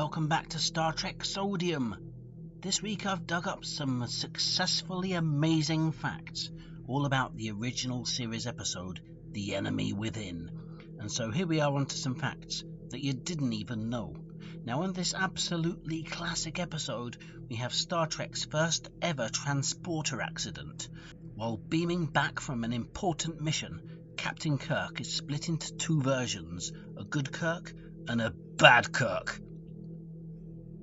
welcome back to Star Trek Sodium. This week I've dug up some successfully amazing facts all about the original series episode, The Enemy Within. And so here we are onto some facts that you didn't even know. Now in this absolutely classic episode, we have Star Trek's first ever transporter accident. While beaming back from an important mission, Captain Kirk is split into two versions, a good Kirk and a bad Kirk.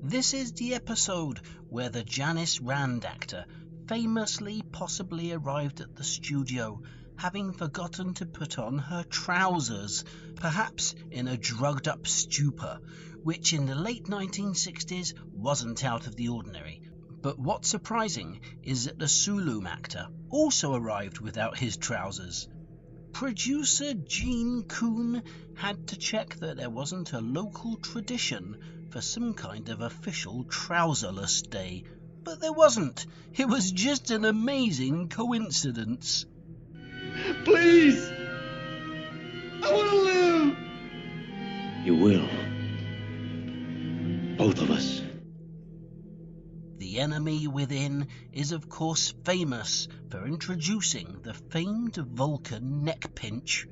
This is the episode where the Janice Rand actor famously possibly arrived at the studio having forgotten to put on her trousers, perhaps in a drugged up stupor, which in the late 1960s wasn't out of the ordinary. But what's surprising is that the Sulu actor also arrived without his trousers. Producer Gene Kuhn had to check that there wasn't a local tradition for some kind of official trouserless day. But there wasn't. It was just an amazing coincidence. Please! I want to live! You will. Both of us. The Enemy Within is of course famous for introducing the famed Vulcan neck pinch.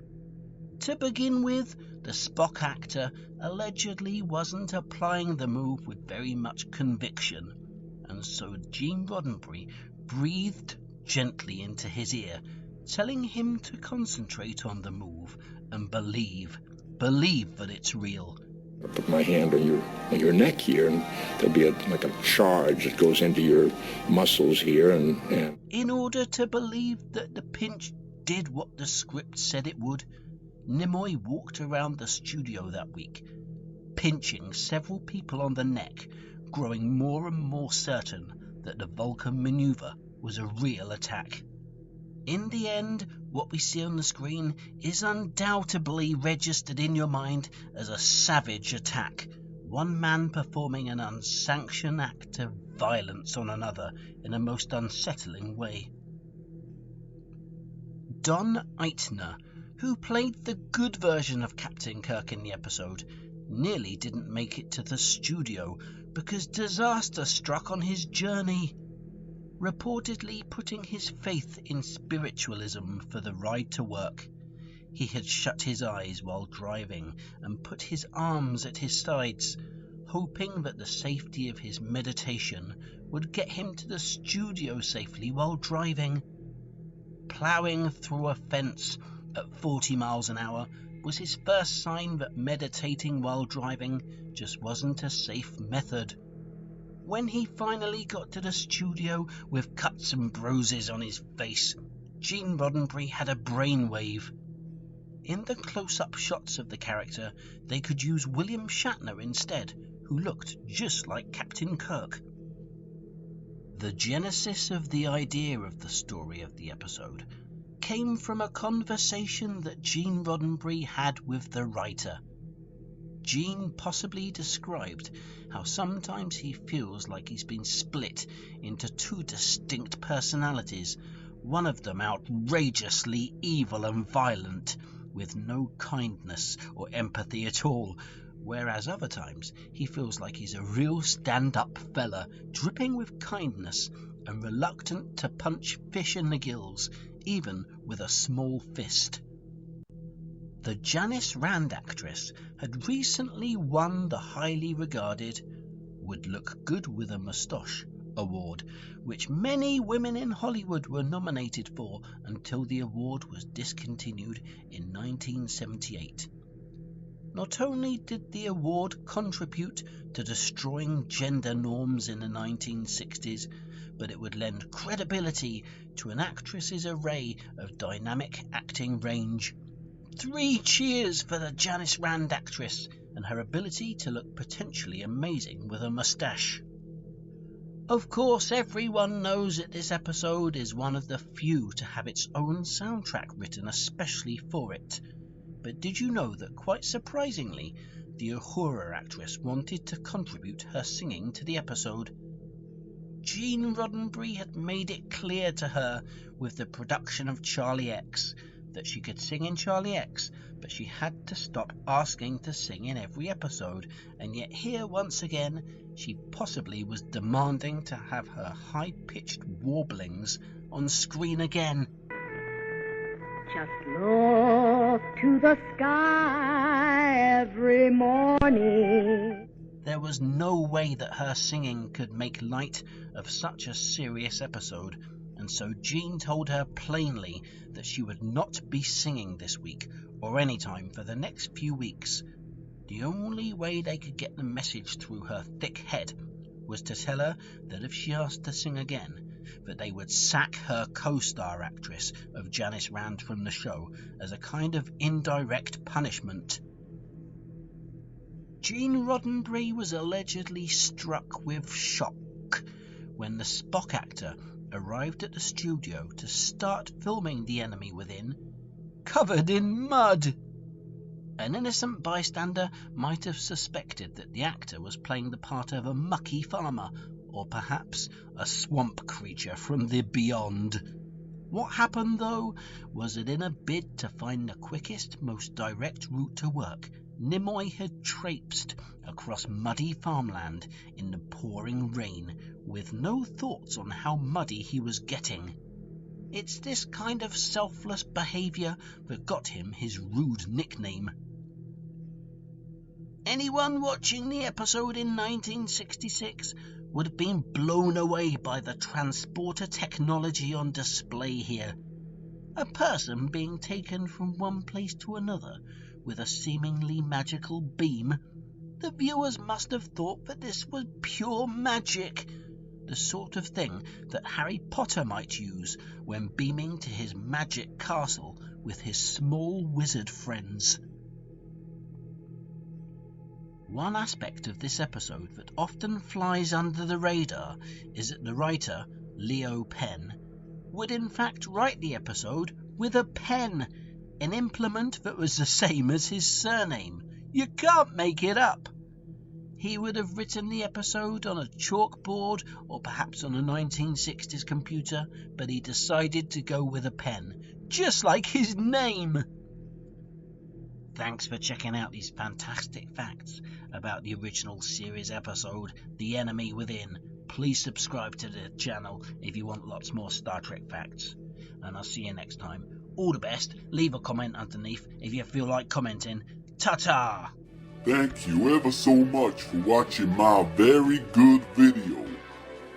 To begin with, the Spock actor allegedly wasn't applying the move with very much conviction, and so Gene Roddenberry breathed gently into his ear, telling him to concentrate on the move and believe that it's real. I put my hand on your neck here, and there'll be like a charge that goes into your muscles here, and... In order to believe that the pinch did what the script said it would, Nimoy walked around the studio that week, pinching several people on the neck, growing more and more certain that the Vulcan maneuver was a real attack. In the end, what we see on the screen is undoubtedly registered in your mind as a savage attack, one man performing an unsanctioned act of violence on another in a most unsettling way. Don Eitner, who played the good version of Captain Kirk in the episode, nearly didn't make it to the studio because disaster struck on his journey, reportedly putting his faith in spiritualism for the ride to work. He had shut his eyes while driving and put his arms at his sides, hoping that the safety of his meditation would get him to the studio safely while driving. Ploughing through a fence at 40 miles an hour was his first sign that meditating while driving just wasn't a safe method. When he finally got to the studio with cuts and bruises on his face, Gene Roddenberry had a brainwave. In the close-up shots of the character, they could use William Shatner instead, who looked just like Captain Kirk. The genesis of the idea of the story of the episode came from a conversation that Gene Roddenberry had with the writer. Gene possibly described how sometimes he feels like he's been split into two distinct personalities, one of them outrageously evil and violent, with no kindness or empathy at all, whereas other times he feels like he's a real stand-up fella, dripping with kindness and reluctant to punch fish in the gills, even with a small fist. The Janice Rand actress had recently won the highly regarded Would Look Good with a Moustache award, which many women in Hollywood were nominated for until the award was discontinued in 1978. Not only did the award contribute to destroying gender norms in the 1960s, but it would lend credibility to an actress's array of dynamic acting range. 3 cheers for the Janice Rand actress and her ability to look potentially amazing with a moustache. Of course, everyone knows that this episode is one of the few to have its own soundtrack written especially for it. But did you know that, quite surprisingly, the Uhura actress wanted to contribute her singing to the episode? Gene Roddenberry had made it clear to her with the production of Charlie X that she could sing in Charlie X, but she had to stop asking to sing in every episode, and yet here once again she possibly was demanding to have her high-pitched warblings on screen again. Just look to the sky every morning. There was no way that her singing could make light of such a serious episode, and so Jean told her plainly that she would not be singing this week or any time for the next few weeks. The only way they could get the message through her thick head was to tell her that if she asked to sing again, that they would sack her co-star actress of Janice Rand from the show as a kind of indirect punishment. Gene Roddenberry was allegedly struck with shock when the Spock actor arrived at the studio to start filming The Enemy Within, covered in mud. An innocent bystander might have suspected that the actor was playing the part of a mucky farmer, or perhaps a swamp creature from the beyond. What happened, though, was that in a bid to find the quickest, most direct route to work, Nimoy had traipsed across muddy farmland in the pouring rain, with no thoughts on how muddy he was getting. It's this kind of selfless behaviour that got him his rude nickname. Anyone watching the episode in 1966 would have been blown away by the transporter technology on display here. A person being taken from one place to another with a seemingly magical beam. The viewers must have thought that this was pure magic, the sort of thing that Harry Potter might use when beaming to his magic castle with his small wizard friends. One aspect of this episode that often flies under the radar is that the writer, Leo Penn, would in fact write the episode with a pen, an implement that was the same as his surname. You can't make it up. He would have written the episode on a chalkboard or perhaps on a 1960s computer, but he decided to go with a pen, just like his name. Thanks for checking out these fantastic facts about the original series episode, The Enemy Within. Please subscribe to the channel if you want lots more Star Trek facts. And I'll see you next time. All the best. Leave a comment underneath if you feel like commenting. Ta-ta! Thank you ever so much for watching my very good video.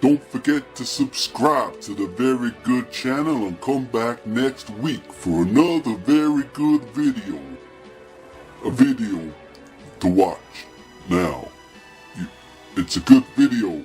Don't forget to subscribe to the Very Good channel and come back next week for another very good video. A video to watch. Now, it's a good video.